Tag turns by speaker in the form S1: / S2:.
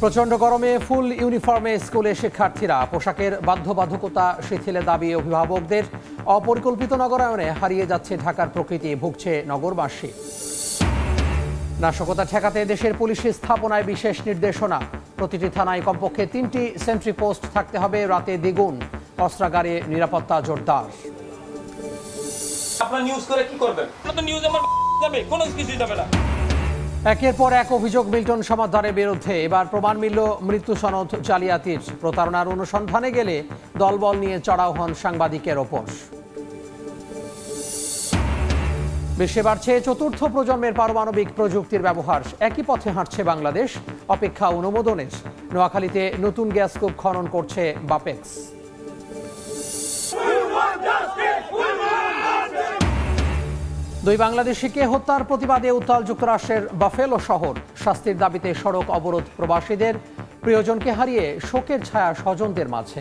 S1: প্রচণ্ড গরমে ফুল ইউনিফর্মে স্কুলে শিক্ষার্থীরা, পোশাকের বাধ্যবাধকতা শিথিলের দাবি অভিভাবকদের। অপরিকল্পিত নগরায়নে হারিয়ে যাচ্ছে ঢাকার প্রকৃতি, ভুগছে নগরবাসী। নাশকতা ঠেকাতে দেশের পুলিশি স্থাপনায় বিশেষ নির্দেশনা। প্রতিটি থানায় কমপক্ষে 3টি সেন্ট্রি পোস্ট থাকতে হবে, রাতে দ্বিগুণ। অস্ত্রাগারে নিরাপত্তা জোরদার।
S2: আপনারা নিউজ করে কি করবেন? আপনারা নিউজ আমার যাবে, কোনো কিছু যাবে না।
S1: একের পর এক অভিযোগ মিল্টন সমাদদারের বিরুদ্ধে। এবার প্রমাণ মিলল মৃত্যু সনদ জালিয়াতির। প্রতারণার অনুসন্ধানে গেলে দলবল নিয়ে চড়াও হন সাংবাদিকের ওপর। বিশ্বে বাড়ছে চতুর্থ প্রজন্মের পারমাণবিক প্রযুক্তির ব্যবহার। একই পথে হাঁটছে বাংলাদেশ, অপেক্ষা অনুমোদনের। নোয়াখালীতে নতুন গ্যাস কূপ খনন করছে বাপেক্স। দুই বাংলাদেশিকে হত্যার প্রতিবাদে উত্তাল যুক্তরাষ্ট্রের বাফেলো শহর। শাস্তির দাবিতে সড়ক অবরোধ প্রবাসীদের। প্রিয়জনকে হারিয়ে শোকের ছায়া স্বজনদের মাঝে।